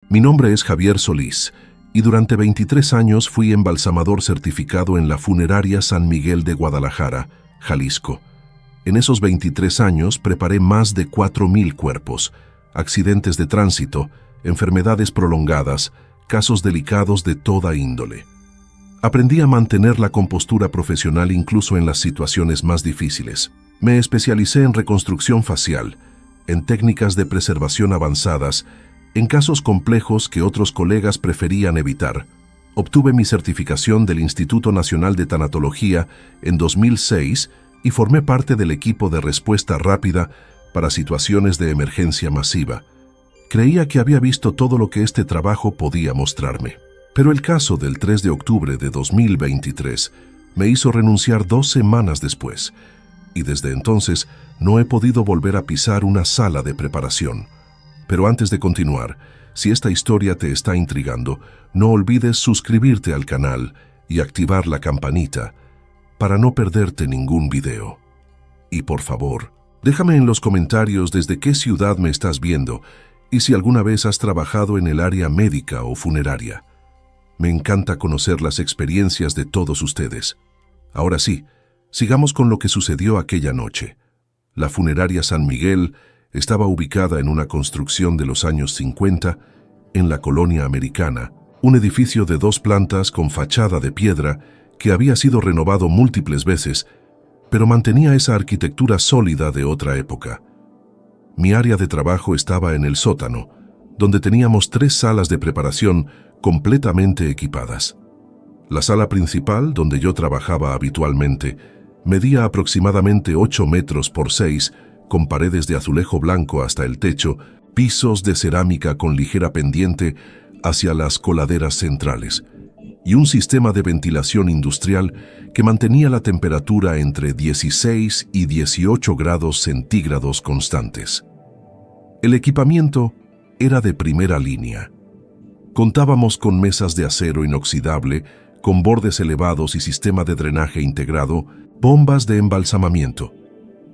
Mi nombre es Javier Solís y durante 23 años fui embalsamador certificado en la funeraria San Miguel de Guadalajara, Jalisco. En esos 23 años preparé más de 4,000 cuerpos, accidentes de tránsito, enfermedades prolongadas, casos delicados de toda índole. Aprendí a mantener la compostura profesional incluso en las situaciones más difíciles. Me especialicé en reconstrucción facial, en técnicas de preservación avanzadas, en casos complejos que otros colegas preferían evitar. Obtuve mi certificación del Instituto Nacional de Tanatología en 2006 y formé parte del equipo de respuesta rápida para situaciones de emergencia masiva. Creía que había visto todo lo que este trabajo podía mostrarme. Pero el caso del 3 de octubre de 2023 me hizo renunciar 2 semanas después, y desde entonces no he podido volver a pisar una sala de preparación. Pero antes de continuar, si esta historia te está intrigando, no olvides suscribirte al canal y activar la campanita para no perderte ningún video. Y por favor, déjame en los comentarios desde qué ciudad me estás viendo y si alguna vez has trabajado en el área médica o funeraria. Me encanta conocer las experiencias de todos ustedes. Ahora sí, sigamos con lo que sucedió aquella noche. La funeraria San Miguel estaba ubicada en una construcción de los años 50 en la colonia americana, un edificio de 2 plantas con fachada de piedra que había sido renovado múltiples veces, pero mantenía esa arquitectura sólida de otra época. Mi área de trabajo estaba en el sótano, donde teníamos 3 salas de preparación completamente equipadas. La sala principal, donde yo trabajaba habitualmente, medía aproximadamente 8 metros por 6, con paredes de azulejo blanco hasta el techo, pisos de cerámica con ligera pendiente hacia las coladeras centrales, y un sistema de ventilación industrial que mantenía la temperatura entre 16 y 18 grados centígrados constantes. El equipamiento era de primera línea. Contábamos con mesas de acero inoxidable, con bordes elevados y sistema de drenaje integrado, bombas de embalsamamiento,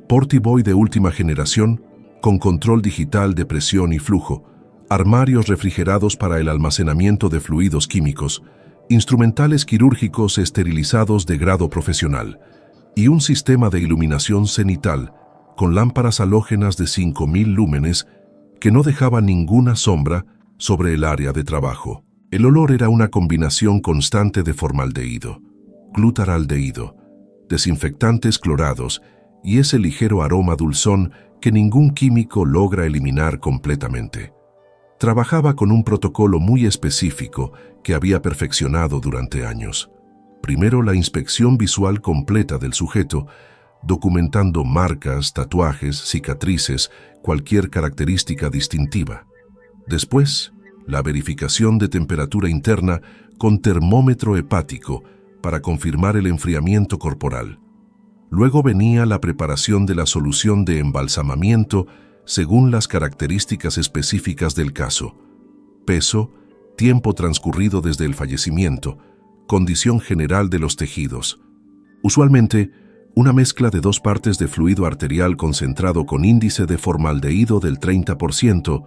Portiboy de última generación, con control digital de presión y flujo, armarios refrigerados para el almacenamiento de fluidos químicos, instrumentales quirúrgicos esterilizados de grado profesional y un sistema de iluminación cenital con lámparas halógenas de 5,000 lúmenes que no dejaban ninguna sombra sobre el área de trabajo. El olor era una combinación constante de formaldehído, glutaraldehído, desinfectantes clorados y ese ligero aroma dulzón que ningún químico logra eliminar completamente. Trabajaba con un protocolo muy específico que había perfeccionado durante años. Primero, la inspección visual completa del sujeto, documentando marcas, tatuajes, cicatrices, cualquier característica distintiva. Después, la verificación de temperatura interna con termómetro hepático para confirmar el enfriamiento corporal. Luego venía la preparación de la solución de embalsamamiento según las características específicas del caso: peso, tiempo transcurrido desde el fallecimiento, condición general de los tejidos. Usualmente, una mezcla de 2 partes de fluido arterial concentrado con índice de formaldehído del 30%,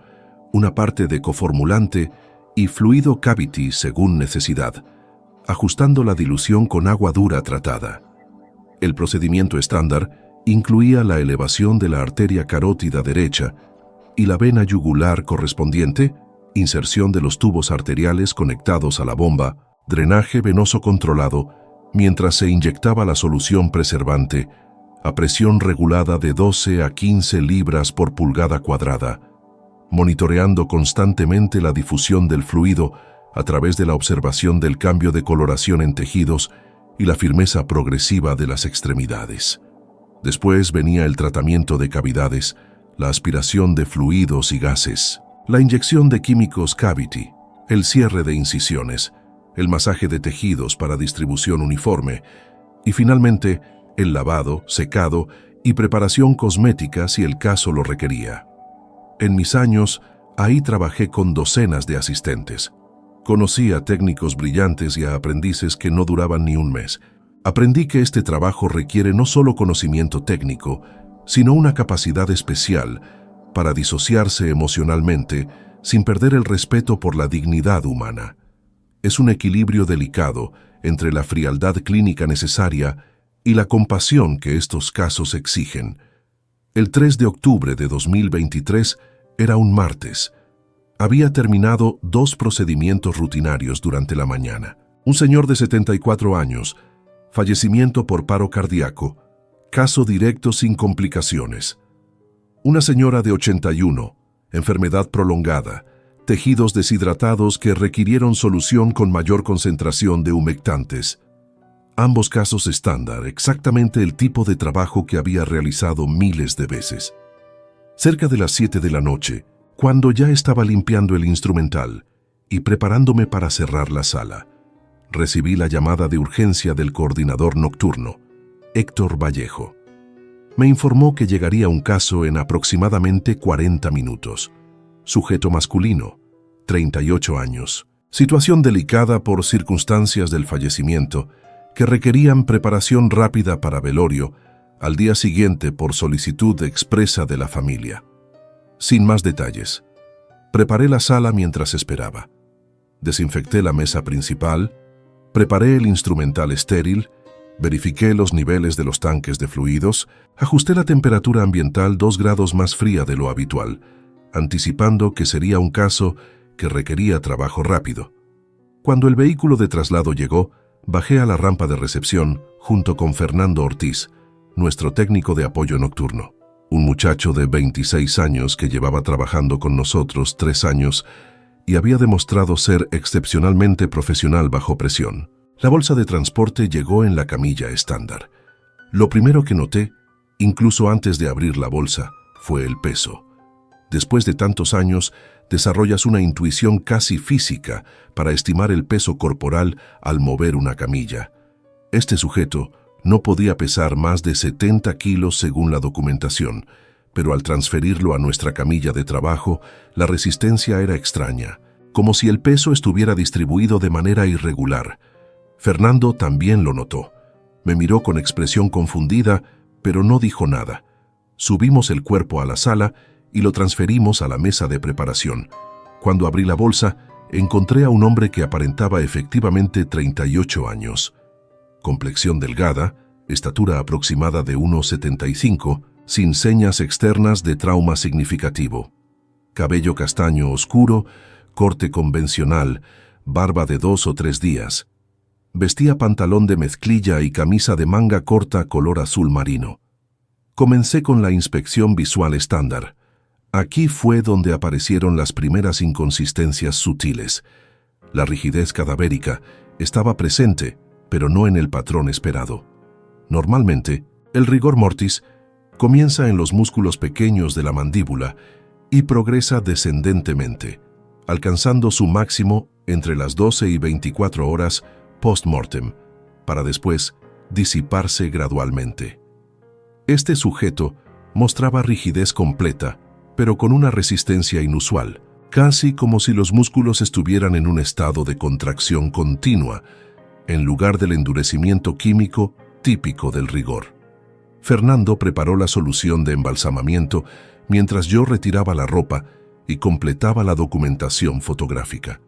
una parte de coformulante y fluido cavity según necesidad, ajustando la dilución con agua dura tratada. El procedimiento estándar incluía la elevación de la arteria carótida derecha y la vena yugular correspondiente, inserción de los tubos arteriales conectados a la bomba, drenaje venoso controlado, mientras se inyectaba la solución preservante a presión regulada de 12 a 15 libras por pulgada cuadrada, monitoreando constantemente la difusión del fluido a través de la observación del cambio de coloración en tejidos y la firmeza progresiva de las extremidades. Después venía el tratamiento de cavidades, la aspiración de fluidos y gases, la inyección de químicos cavity, el cierre de incisiones, el masaje de tejidos para distribución uniforme y finalmente el lavado, secado y preparación cosmética si el caso lo requería. En mis años, ahí trabajé con docenas de asistentes. Conocí a técnicos brillantes y a aprendices que no duraban ni un mes. Aprendí que este trabajo requiere no solo conocimiento técnico, sino una capacidad especial para disociarse emocionalmente sin perder el respeto por la dignidad humana. Es un equilibrio delicado entre la frialdad clínica necesaria y la compasión que estos casos exigen. El 3 de octubre de 2023 era un martes. Había terminado 2 procedimientos rutinarios durante la mañana. Un señor de 74 años, fallecimiento por paro cardíaco, caso directo sin complicaciones. Una señora de 81, enfermedad prolongada, tejidos deshidratados que requirieron solución con mayor concentración de humectantes. Ambos casos estándar, exactamente el tipo de trabajo que había realizado miles de veces. Cerca de las 7 de la noche, cuando ya estaba limpiando el instrumental y preparándome para cerrar la sala, recibí la llamada de urgencia del coordinador nocturno, Héctor Vallejo. Me informó que llegaría un caso en aproximadamente 40 minutos. Sujeto masculino, 38 años. Situación delicada por circunstancias del fallecimiento que requerían preparación rápida para velorio al día siguiente por solicitud expresa de la familia. Sin más detalles, preparé la sala mientras esperaba. Desinfecté la mesa principal, preparé el instrumental estéril, verifiqué los niveles de los tanques de fluidos, ajusté la temperatura ambiental 2 grados más fría de lo habitual, anticipando que sería un caso que requería trabajo rápido. Cuando el vehículo de traslado llegó, bajé a la rampa de recepción junto con Fernando Ortiz, nuestro técnico de apoyo nocturno, un muchacho de 26 años que llevaba trabajando con nosotros 3 años y había demostrado ser excepcionalmente profesional bajo presión. La bolsa de transporte llegó en la camilla estándar. Lo primero que noté, incluso antes de abrir la bolsa, fue el peso. Después de tantos años, desarrollas una intuición casi física para estimar el peso corporal al mover una camilla. Este sujeto no podía pesar más de 70 kilos según la documentación, pero al transferirlo a nuestra camilla de trabajo, la resistencia era extraña, como si el peso estuviera distribuido de manera irregular. Fernando también lo notó. Me miró con expresión confundida, pero no dijo nada. Subimos el cuerpo a la sala y lo transferimos a la mesa de preparación. Cuando abrí la bolsa, encontré a un hombre que aparentaba efectivamente 38 años. Complexión delgada, estatura aproximada de 1,75, sin señas externas de trauma significativo. Cabello castaño oscuro, corte convencional, barba de 2 o 3 días. Vestía pantalón de mezclilla y camisa de manga corta color azul marino. Comencé con la inspección visual estándar. Aquí fue donde aparecieron las primeras inconsistencias sutiles. La rigidez cadavérica estaba presente, pero no en el patrón esperado. Normalmente, el rigor mortis comienza en los músculos pequeños de la mandíbula y progresa descendentemente, alcanzando su máximo entre las 12 y 24 horas post-mortem, para después disiparse gradualmente. Este sujeto mostraba rigidez completa, pero con una resistencia inusual, casi como si los músculos estuvieran en un estado de contracción continua, en lugar del endurecimiento químico típico del rigor. Fernando preparó la solución de embalsamamiento mientras yo retiraba la ropa y completaba la documentación fotográfica.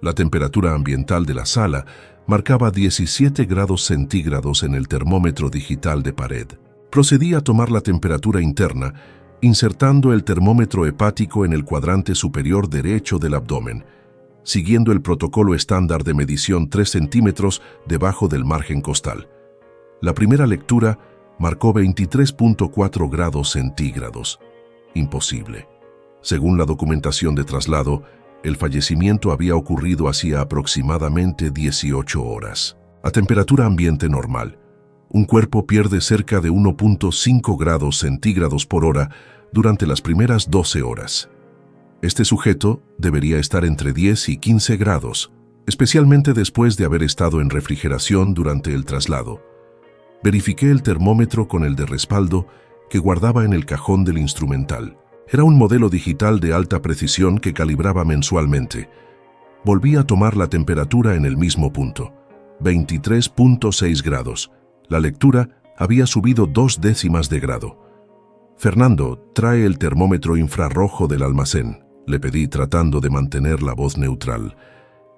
La temperatura ambiental de la sala marcaba 17 grados centígrados en el termómetro digital de pared. Procedí a tomar la temperatura interna, insertando el termómetro hepático en el cuadrante superior derecho del abdomen, siguiendo el protocolo estándar de medición 3 centímetros debajo del margen costal. La primera lectura marcó 23.4 grados centígrados. Imposible. Según la documentación de traslado, el fallecimiento había ocurrido hacía aproximadamente 18 horas. A temperatura ambiente normal, un cuerpo pierde cerca de 1.5 grados centígrados por hora durante las primeras 12 horas. Este sujeto debería estar entre 10 y 15 grados, especialmente después de haber estado en refrigeración durante el traslado. Verifiqué el termómetro con el de respaldo que guardaba en el cajón del instrumental. Era un modelo digital de alta precisión que calibraba mensualmente. Volví a tomar la temperatura en el mismo punto, 23.6 grados. La lectura había subido 2 décimas de grado. Fernando trae el termómetro infrarrojo del almacén. le pedí tratando de mantener la voz neutral.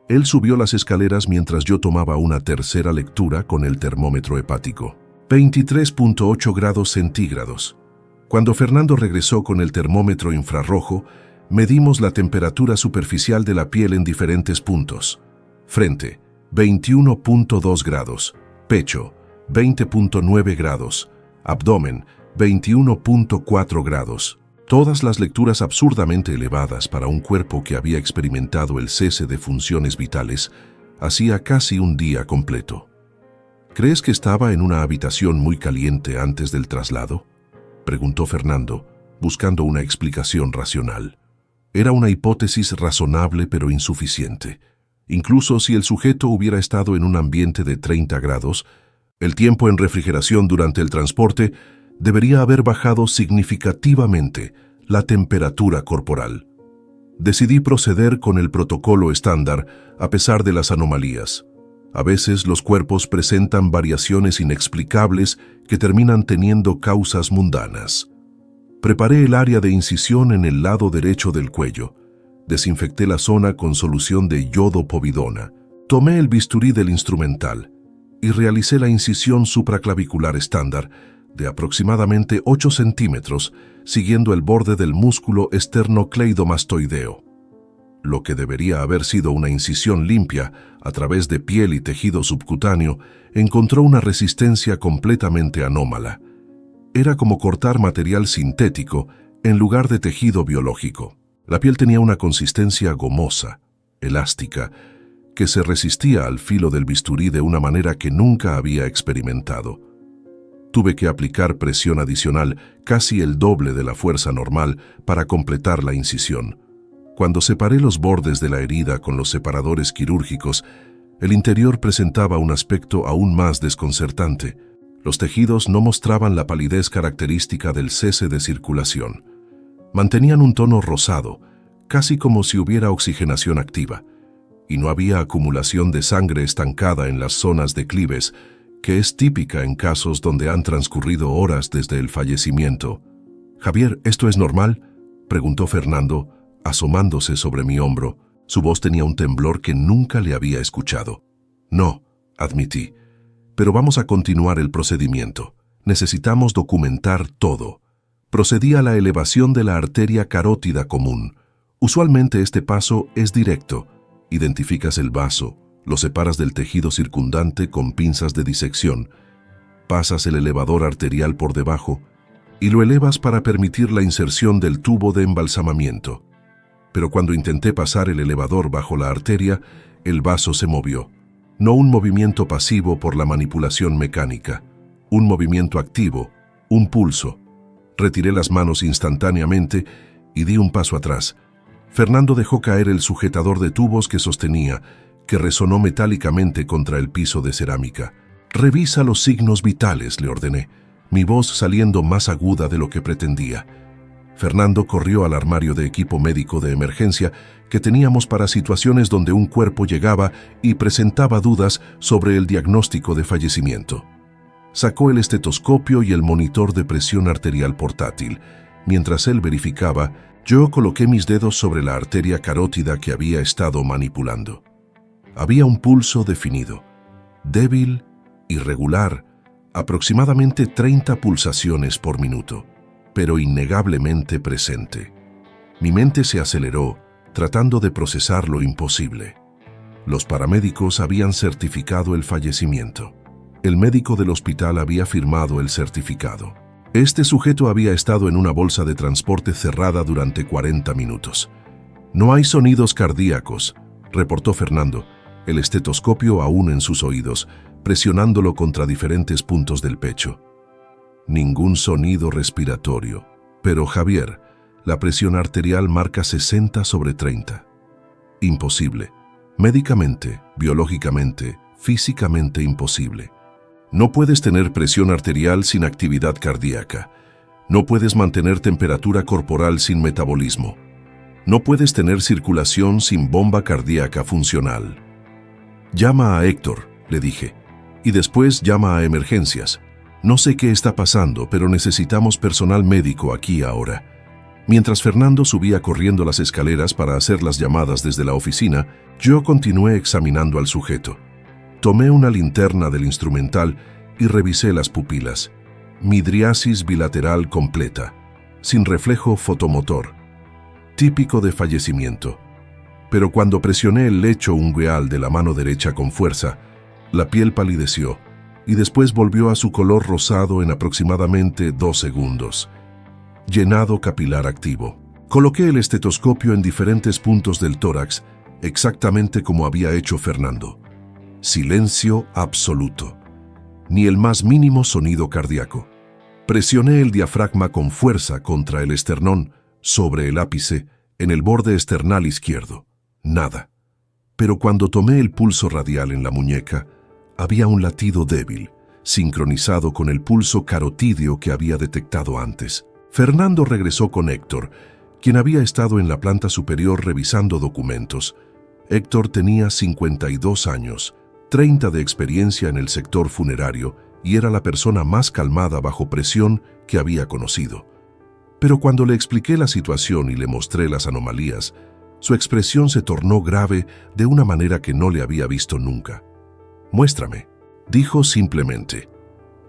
Él subió las escaleras mientras yo tomaba una tercera lectura con el termómetro hepático. 23.8 grados centígrados. Cuando Fernando regresó con el termómetro infrarrojo, medimos la temperatura superficial de la piel en diferentes puntos. Frente, 21.2 grados. Pecho, 20.9 grados. Abdomen, 21.4 grados. Todas las lecturas absurdamente elevadas para un cuerpo que había experimentado el cese de funciones vitales hacía casi un día completo. ¿Crees que estaba en una habitación muy caliente antes del traslado?, preguntó Fernando, buscando una explicación racional. Era una hipótesis razonable pero insuficiente. Incluso si el sujeto hubiera estado en un ambiente de 30 grados, el tiempo en refrigeración durante el transporte debería haber bajado significativamente la temperatura corporal. Decidí proceder con el protocolo estándar a pesar de las anomalías. A veces los cuerpos presentan variaciones inexplicables que terminan teniendo causas mundanas. Preparé el área de incisión en el lado derecho del cuello. Desinfecté la zona con solución de yodo-povidona. Tomé el bisturí del instrumental y realicé la incisión supraclavicular estándar de aproximadamente 8 centímetros, siguiendo el borde del músculo esternocleidomastoideo. Lo que debería haber sido una incisión limpia a través de piel y tejido subcutáneo encontró una resistencia completamente anómala. Era como cortar material sintético en lugar de tejido biológico. La piel tenía una consistencia gomosa, elástica, que se resistía al filo del bisturí de una manera que nunca había experimentado. Tuve que aplicar presión adicional, casi el doble de la fuerza normal, para completar la incisión. Cuando separé los bordes de la herida con los separadores quirúrgicos, el interior presentaba un aspecto aún más desconcertante. Los tejidos no mostraban la palidez característica del cese de circulación. Mantenían un tono rosado, casi como si hubiera oxigenación activa, y no había acumulación de sangre estancada en las zonas declives, que es típica en casos donde han transcurrido horas desde el fallecimiento. «Javier, ¿esto es normal?», preguntó Fernando, asomándose sobre mi hombro. Su voz tenía un temblor que nunca le había escuchado. «No», admití, «pero vamos a continuar el procedimiento. Necesitamos documentar todo». Procedí a la elevación de la arteria carótida común. Usualmente este paso es directo. Identificas el vaso, lo separas del tejido circundante con pinzas de disección, pasas el elevador arterial por debajo y lo elevas para permitir la inserción del tubo de embalsamamiento. Pero cuando intenté pasar el elevador bajo la arteria, el vaso se movió. No un movimiento pasivo por la manipulación mecánica, un movimiento activo, un pulso. Retiré las manos instantáneamente y di un paso atrás. Fernando dejó caer el sujetador de tubos que sostenía, que resonó metálicamente contra el piso de cerámica. «Revisa los signos vitales», le ordené, mi voz saliendo más aguda de lo que pretendía. Fernando corrió al armario de equipo médico de emergencia que teníamos para situaciones donde un cuerpo llegaba y presentaba dudas sobre el diagnóstico de fallecimiento. Sacó el estetoscopio y el monitor de presión arterial portátil. Mientras él verificaba, yo coloqué mis dedos sobre la arteria carótida que había estado manipulando. Había un pulso definido, débil, irregular, aproximadamente 30 pulsaciones por minuto, pero innegablemente presente. Mi mente se aceleró, tratando de procesar lo imposible. Los paramédicos habían certificado el fallecimiento. El médico del hospital había firmado el certificado. Este sujeto había estado en una bolsa de transporte cerrada durante 40 minutos. «No hay sonidos cardíacos», reportó Fernando, el estetoscopio aún en sus oídos, presionándolo contra diferentes puntos del pecho. «Ningún sonido respiratorio. Pero, Javier, la presión arterial marca 60/30. Imposible. Médicamente, biológicamente, físicamente imposible. No puedes tener presión arterial sin actividad cardíaca. No puedes mantener temperatura corporal sin metabolismo. No puedes tener circulación sin bomba cardíaca funcional». «Llama a Héctor», le dije, «y después llama a emergencias. No sé qué está pasando, pero necesitamos personal médico aquí ahora». Mientras Fernando subía corriendo las escaleras para hacer las llamadas desde la oficina, yo continué examinando al sujeto. Tomé una linterna del instrumental y revisé las pupilas. Midriasis bilateral completa, sin reflejo fotomotor. Típico de fallecimiento. Pero cuando presioné el lecho ungueal de la mano derecha con fuerza, la piel palideció y después volvió a su color rosado en aproximadamente 2 segundos. Llenado capilar activo. Coloqué el estetoscopio en diferentes puntos del tórax, exactamente como había hecho Fernando. Silencio absoluto. Ni el más mínimo sonido cardíaco. Presioné el diafragma con fuerza contra el esternón, sobre el ápice, en el borde esternal izquierdo. Nada. Pero cuando tomé el pulso radial en la muñeca, había un latido débil, sincronizado con el pulso carotídeo que había detectado antes. Fernando regresó con Héctor, quien había estado en la planta superior revisando documentos. Héctor tenía 52 años, 30 de experiencia en el sector funerario y era la persona más calmada bajo presión que había conocido. Pero cuando le expliqué la situación y le mostré las anomalías, su expresión se tornó grave de una manera que no le había visto nunca. «Muéstrame», dijo simplemente.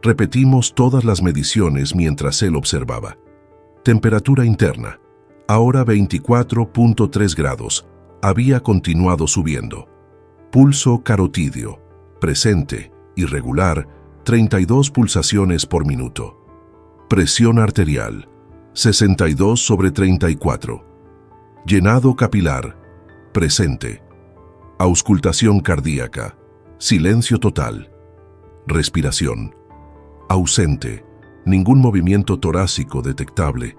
Repetimos todas las mediciones mientras él observaba. Temperatura interna, ahora 24.3 grados, había continuado subiendo. Pulso carotídeo, presente, irregular, 32 pulsaciones por minuto. Presión arterial, 62/34. Llenado capilar, presente. Auscultación cardíaca, silencio total. Respiración, ausente. Ningún movimiento torácico detectable,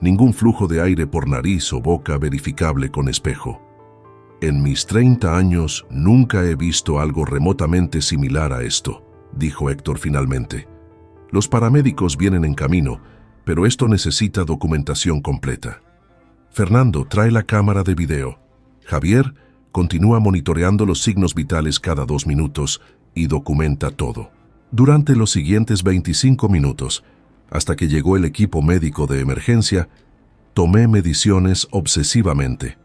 ningún flujo de aire por nariz o boca verificable con espejo. En mis 30 años nunca he visto algo remotamente similar a esto, dijo Héctor finalmente. Los paramédicos vienen en camino, pero esto necesita documentación completa. Fernando, trae la cámara de video. Javier, continúa monitoreando los signos vitales cada 2 minutos y documenta todo. Durante los siguientes 25 minutos, hasta que llegó el equipo médico de emergencia, tomé mediciones obsesivamente.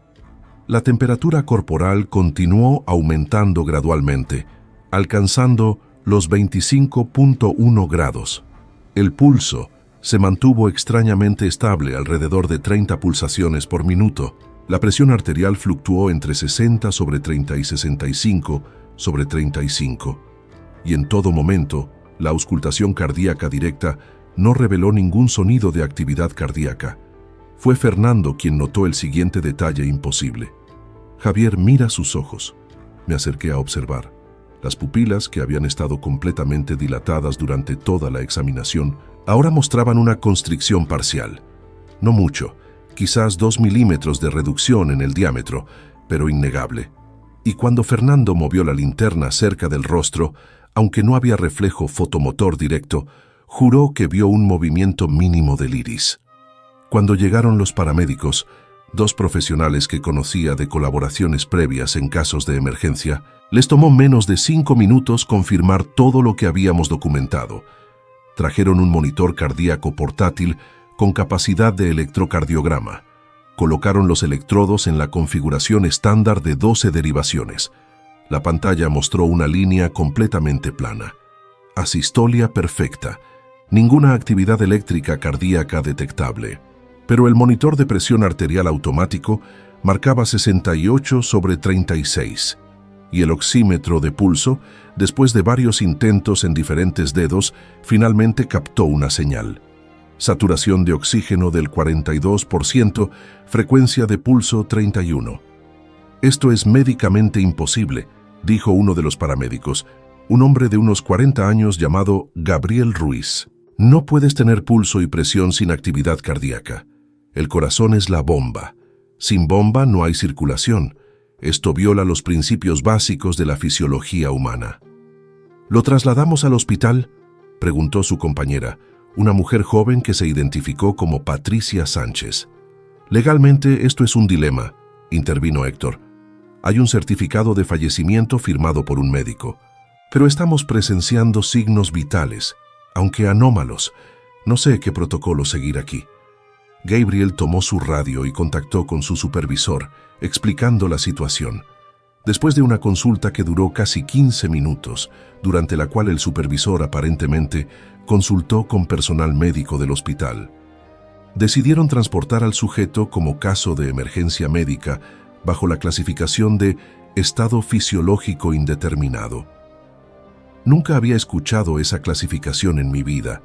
La temperatura corporal continuó aumentando gradualmente, alcanzando los 25.1 grados. El pulso se mantuvo extrañamente estable alrededor de 30 pulsaciones por minuto. La presión arterial fluctuó entre 60/30 y 65/35. Y en todo momento, la auscultación cardíaca directa no reveló ningún sonido de actividad cardíaca. Fue Fernando quien notó el siguiente detalle imposible. Javier, mira sus ojos. Me acerqué a observar. Las pupilas, que habían estado completamente dilatadas durante toda la examinación, ahora mostraban una constricción parcial. No mucho, quizás 2 milímetros de reducción en el diámetro, pero innegable. Y cuando Fernando movió la linterna cerca del rostro, aunque no había reflejo fotomotor directo, juró que vio un movimiento mínimo del iris. Cuando llegaron los paramédicos, 2 profesionales que conocía de colaboraciones previas en casos de emergencia, les tomó menos de 5 minutos confirmar todo lo que habíamos documentado. Trajeron un monitor cardíaco portátil con capacidad de electrocardiograma. Colocaron los electrodos en la configuración estándar de 12 derivaciones. La pantalla mostró una línea completamente plana. Asistolia perfecta. Ninguna actividad eléctrica cardíaca detectable. Pero el monitor de presión arterial automático marcaba 68/36. Y el oxímetro de pulso, después de varios intentos en diferentes dedos, finalmente captó una señal. Saturación de oxígeno del 42%, frecuencia de pulso 31. Esto es médicamente imposible, dijo uno de los paramédicos, un hombre de unos 40 años llamado Gabriel Ruiz. No puedes tener pulso y presión sin actividad cardíaca. El corazón es la bomba. Sin bomba no hay circulación. Esto viola los principios básicos de la fisiología humana. ¿Lo trasladamos al hospital?, preguntó su compañera, una mujer joven que se identificó como Patricia Sánchez. Legalmente esto es un dilema, intervino Héctor. Hay un certificado de fallecimiento firmado por un médico, pero estamos presenciando signos vitales, aunque anómalos. No sé qué protocolo seguir aquí. Gabriel tomó su radio y contactó con su supervisor, explicando la situación. Después de una consulta que duró casi 15 minutos, durante la cual el supervisor aparentemente consultó con personal médico del hospital, decidieron transportar al sujeto como caso de emergencia médica bajo la clasificación de estado fisiológico indeterminado. Nunca había escuchado esa clasificación en mi vida.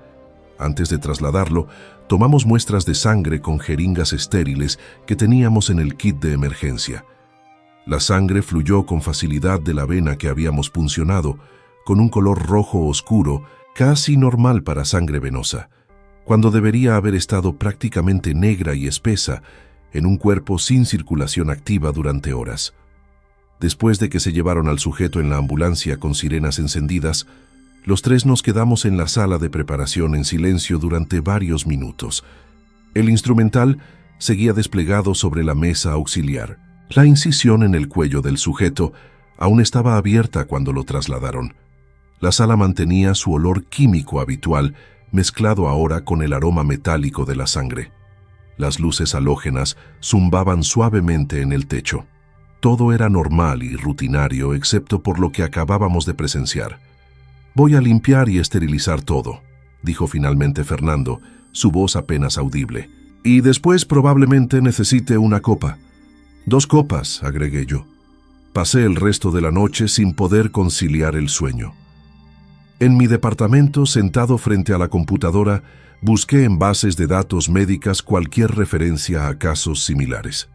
Antes de trasladarlo, tomamos muestras de sangre con jeringas estériles que teníamos en el kit de emergencia. La sangre fluyó con facilidad de la vena que habíamos puncionado, con un color rojo oscuro, casi normal para sangre venosa, cuando debería haber estado prácticamente negra y espesa en un cuerpo sin circulación activa durante horas. Después de que se llevaron al sujeto en la ambulancia con sirenas encendidas, los tres nos quedamos en la sala de preparación en silencio durante varios minutos. El instrumental seguía desplegado sobre la mesa auxiliar. La incisión en el cuello del sujeto aún estaba abierta cuando lo trasladaron. La sala mantenía su olor químico habitual, mezclado ahora con el aroma metálico de la sangre. Las luces halógenas zumbaban suavemente en el techo. Todo era normal y rutinario excepto por lo que acabábamos de presenciar. «Voy a limpiar y esterilizar todo», dijo finalmente Fernando, su voz apenas audible. «Y después probablemente necesite una copa». «2 copas», agregué yo. Pasé el resto de la noche sin poder conciliar el sueño. En mi departamento, sentado frente a la computadora, busqué en bases de datos médicas cualquier referencia a casos similares.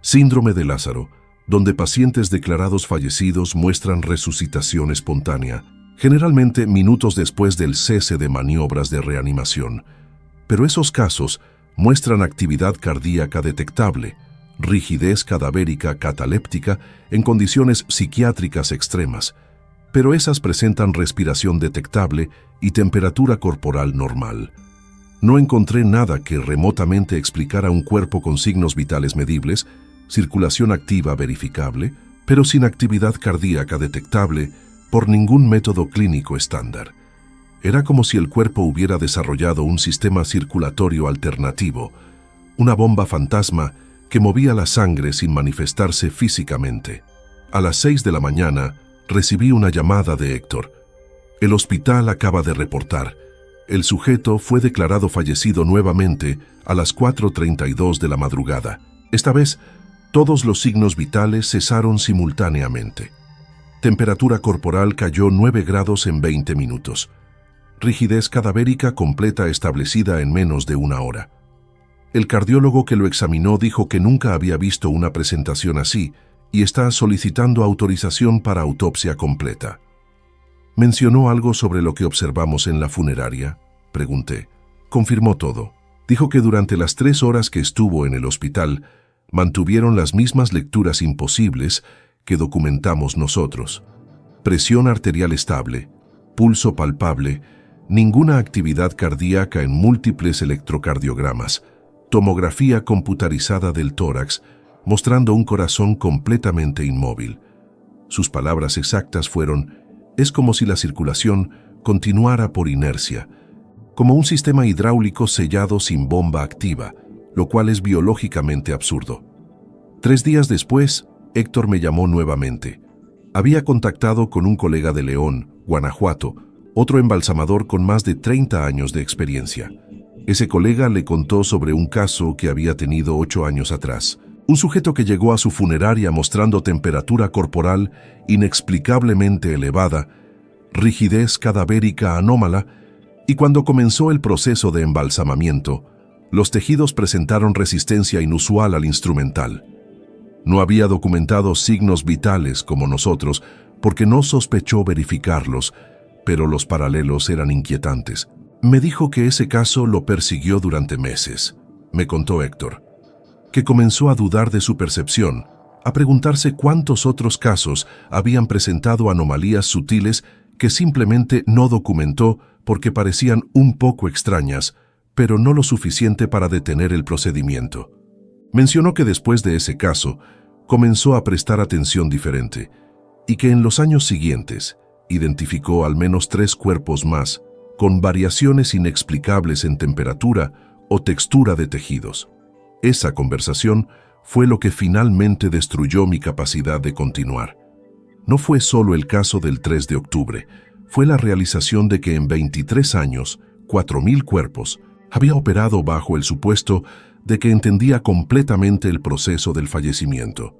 Síndrome de Lázaro, donde pacientes declarados fallecidos muestran resucitación espontánea, generalmente minutos después del cese de maniobras de reanimación. Pero esos casos muestran actividad cardíaca detectable, rigidez cadavérica cataléptica en condiciones psiquiátricas extremas, pero esas presentan respiración detectable y temperatura corporal normal. No encontré nada que remotamente explicara un cuerpo con signos vitales medibles, circulación activa verificable, pero sin actividad cardíaca detectable por ningún método clínico estándar. Era como si el cuerpo hubiera desarrollado un sistema circulatorio alternativo, una bomba fantasma que movía la sangre sin manifestarse físicamente. A las 6 de la mañana recibí una llamada de Héctor. El hospital acaba de reportar. El sujeto fue declarado fallecido nuevamente a las 4:32 de la madrugada. Esta vez, todos los signos vitales cesaron simultáneamente. Temperatura corporal cayó 9 grados en 20 minutos. Rigidez cadavérica completa establecida en menos de 1 hora. El cardiólogo que lo examinó dijo que nunca había visto una presentación así y está solicitando autorización para autopsia completa. ¿Mencionó algo sobre lo que observamos en la funeraria?, pregunté. Confirmó todo. Dijo que durante las 3 horas que estuvo en el hospital, mantuvieron las mismas lecturas imposibles que documentamos nosotros. Presión arterial estable, pulso palpable, ninguna actividad cardíaca en múltiples electrocardiogramas, tomografía computarizada del tórax, mostrando un corazón completamente inmóvil. Sus palabras exactas fueron: «Es como si la circulación continuara por inercia, como un sistema hidráulico sellado sin bomba activa, lo cual es biológicamente absurdo». 3 días después, Héctor me llamó nuevamente. Había contactado con un colega de León, Guanajuato, otro embalsamador con más de 30 años de experiencia. Ese colega le contó sobre un caso que había tenido 8 años atrás. Un sujeto que llegó a su funeraria mostrando temperatura corporal inexplicablemente elevada, rigidez cadavérica anómala, y cuando comenzó el proceso de embalsamamiento, los tejidos presentaron resistencia inusual al instrumental. No había documentado signos vitales como nosotros porque no sospechó verificarlos, pero los paralelos eran inquietantes. Me dijo que ese caso lo persiguió durante meses, me contó Héctor, que comenzó a dudar de su percepción, a preguntarse cuántos otros casos habían presentado anomalías sutiles que simplemente no documentó porque parecían un poco extrañas, pero no lo suficiente para detener el procedimiento. Mencionó que después de ese caso, comenzó a prestar atención diferente y que en los años siguientes identificó al menos 3 cuerpos más, con variaciones inexplicables en temperatura o textura de tejidos. Esa conversación fue lo que finalmente destruyó mi capacidad de continuar. No fue solo el caso del 3 de octubre, fue la realización de que en 23 años, 4.000 cuerpos, había operado bajo el supuesto de que entendía completamente el proceso del fallecimiento,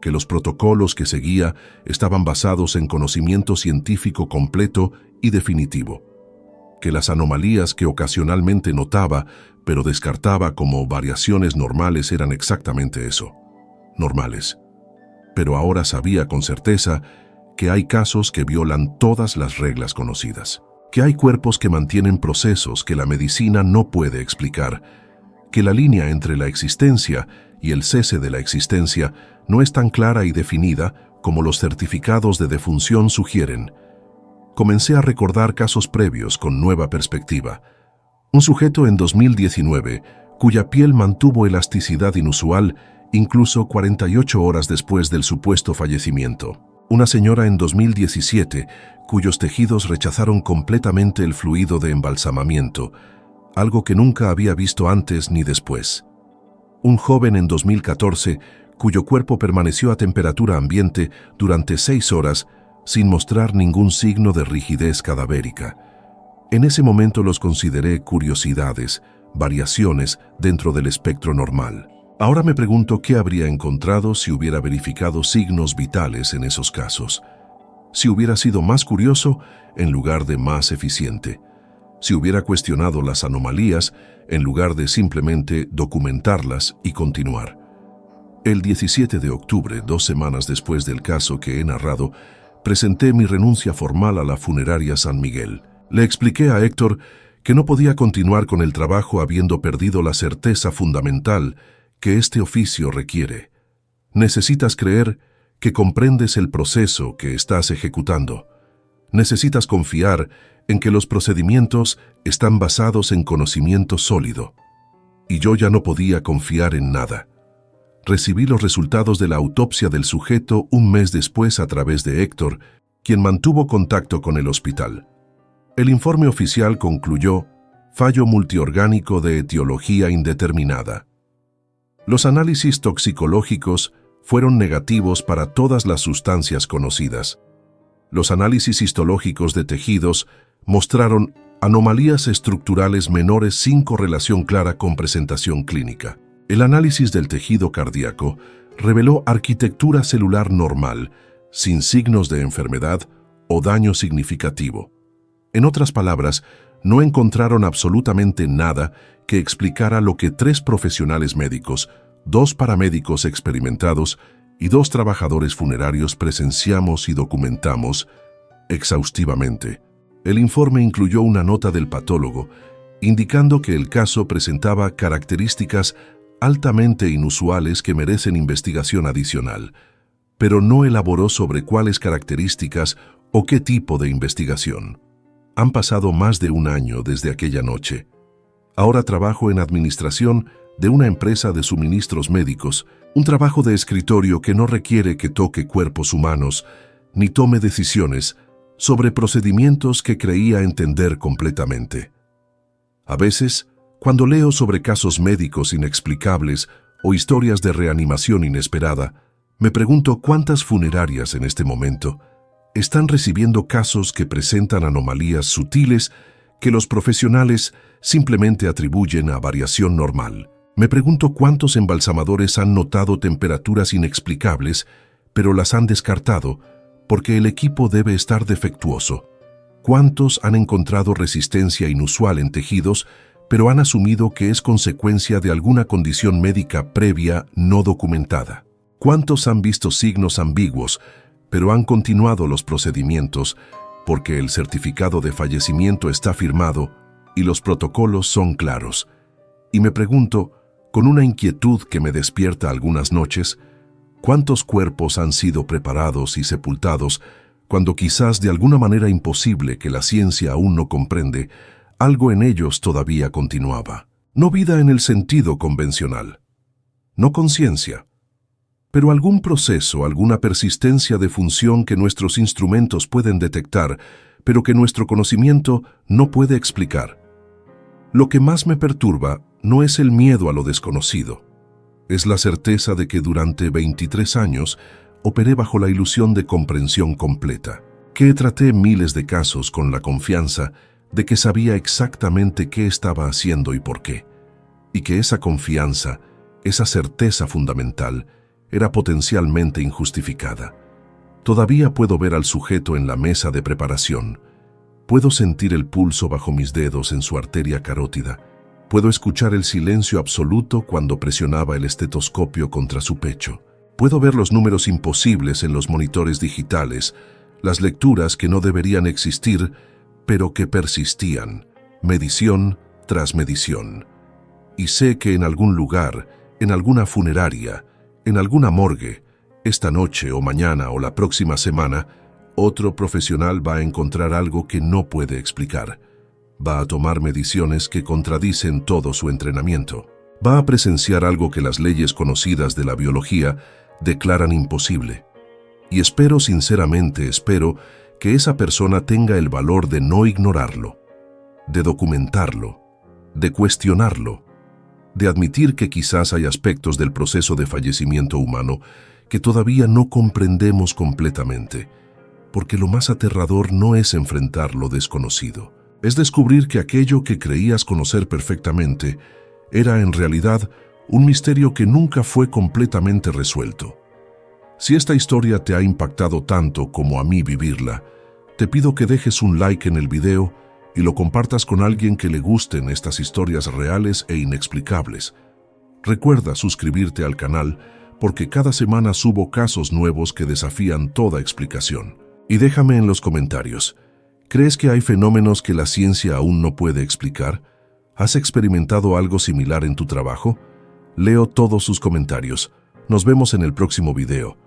que los protocolos que seguía estaban basados en conocimiento científico completo y definitivo, que las anomalías que ocasionalmente notaba, pero descartaba como variaciones normales eran exactamente eso, normales. Pero ahora sabía con certeza que hay casos que violan todas las reglas conocidas, que hay cuerpos que mantienen procesos que la medicina no puede explicar, que la línea entre la existencia y el cese de la existencia no es tan clara y definida como los certificados de defunción sugieren. Comencé a recordar casos previos con nueva perspectiva. Un sujeto en 2019, cuya piel mantuvo elasticidad inusual incluso 48 horas después del supuesto fallecimiento. Una señora en 2017, cuyos tejidos rechazaron completamente el fluido de embalsamamiento, algo que nunca había visto antes ni después. Un joven en 2014, cuyo cuerpo permaneció a temperatura ambiente durante 6 horas sin mostrar ningún signo de rigidez cadavérica. En ese momento los consideré curiosidades, variaciones dentro del espectro normal. Ahora me pregunto qué habría encontrado si hubiera verificado signos vitales en esos casos. Si hubiera sido más curioso en lugar de más eficiente. Si hubiera cuestionado las anomalías en lugar de simplemente documentarlas y continuar. El 17 de octubre, 2 semanas después del caso que he narrado, presenté mi renuncia formal a la funeraria San Miguel. Le expliqué a Héctor que no podía continuar con el trabajo habiendo perdido la certeza fundamental que este oficio requiere. Necesitas creer que comprendes el proceso que estás ejecutando. Necesitas confiar en que los procedimientos están basados en conocimiento sólido. Y yo ya no podía confiar en nada. Recibí los resultados de la autopsia del sujeto un mes después a través de Héctor, quien mantuvo contacto con el hospital. El informe oficial concluyó: fallo multiorgánico de etiología indeterminada. Los análisis toxicológicos fueron negativos para todas las sustancias conocidas. Los análisis histológicos de tejidos mostraron anomalías estructurales menores sin correlación clara con presentación clínica. El análisis del tejido cardíaco reveló arquitectura celular normal, sin signos de enfermedad o daño significativo. En otras palabras, no encontraron absolutamente nada que explicara lo que 3 profesionales médicos, 2 paramédicos experimentados y 2 trabajadores funerarios presenciamos y documentamos exhaustivamente. El informe incluyó una nota del patólogo, indicando que el caso presentaba características altamente inusuales que merecen investigación adicional, pero no elaboró sobre cuáles características o qué tipo de investigación. Han pasado más de 1 año desde aquella noche. Ahora trabajo en administración de una empresa de suministros médicos, un trabajo de escritorio que no requiere que toque cuerpos humanos ni tome decisiones sobre procedimientos que creía entender completamente. A veces, cuando leo sobre casos médicos inexplicables o historias de reanimación inesperada, me pregunto cuántas funerarias en este momento están recibiendo casos que presentan anomalías sutiles que los profesionales simplemente atribuyen a variación normal. Me pregunto cuántos embalsamadores han notado temperaturas inexplicables, pero las han descartado porque el equipo debe estar defectuoso. ¿Cuántos han encontrado resistencia inusual en tejidos, pero han asumido que es consecuencia de alguna condición médica previa no documentada? ¿Cuántos han visto signos ambiguos, pero han continuado los procedimientos porque el certificado de fallecimiento está firmado y los protocolos son claros? Y me pregunto, con una inquietud que me despierta algunas noches, ¿cuántos cuerpos han sido preparados y sepultados cuando quizás de alguna manera imposible que la ciencia aún no comprende, algo en ellos todavía continuaba? No vida en el sentido convencional, no conciencia, pero algún proceso, alguna persistencia de función que nuestros instrumentos pueden detectar, pero que nuestro conocimiento no puede explicar. Lo que más me perturba no es el miedo a lo desconocido. Es la certeza de que durante 23 años operé bajo la ilusión de comprensión completa, que traté miles de casos con la confianza de que sabía exactamente qué estaba haciendo y por qué, y que esa confianza, esa certeza fundamental, era potencialmente injustificada. Todavía puedo ver al sujeto en la mesa de preparación. Puedo sentir el pulso bajo mis dedos en su arteria carótida. Puedo escuchar el silencio absoluto cuando presionaba el estetoscopio contra su pecho. Puedo ver los números imposibles en los monitores digitales, las lecturas que no deberían existir, pero que persistían, medición tras medición. Y sé que en algún lugar, en alguna funeraria, en alguna morgue, esta noche o mañana o la próxima semana, otro profesional va a encontrar algo que no puede explicar. Va a tomar mediciones que contradicen todo su entrenamiento. Va a presenciar algo que las leyes conocidas de la biología declaran imposible. Y espero, sinceramente espero, que esa persona tenga el valor de no ignorarlo, de documentarlo, de cuestionarlo, de admitir que quizás hay aspectos del proceso de fallecimiento humano que todavía no comprendemos completamente, porque lo más aterrador no es enfrentar lo desconocido, es descubrir que aquello que creías conocer perfectamente era en realidad un misterio que nunca fue completamente resuelto. Si esta historia te ha impactado tanto como a mí vivirla, te pido que dejes un like en el video y lo compartas con alguien que le gusten estas historias reales e inexplicables. Recuerda suscribirte al canal porque cada semana subo casos nuevos que desafían toda explicación. Y déjame en los comentarios, ¿crees que hay fenómenos que la ciencia aún no puede explicar? ¿Has experimentado algo similar en tu trabajo? Leo todos sus comentarios. Nos vemos en el próximo video.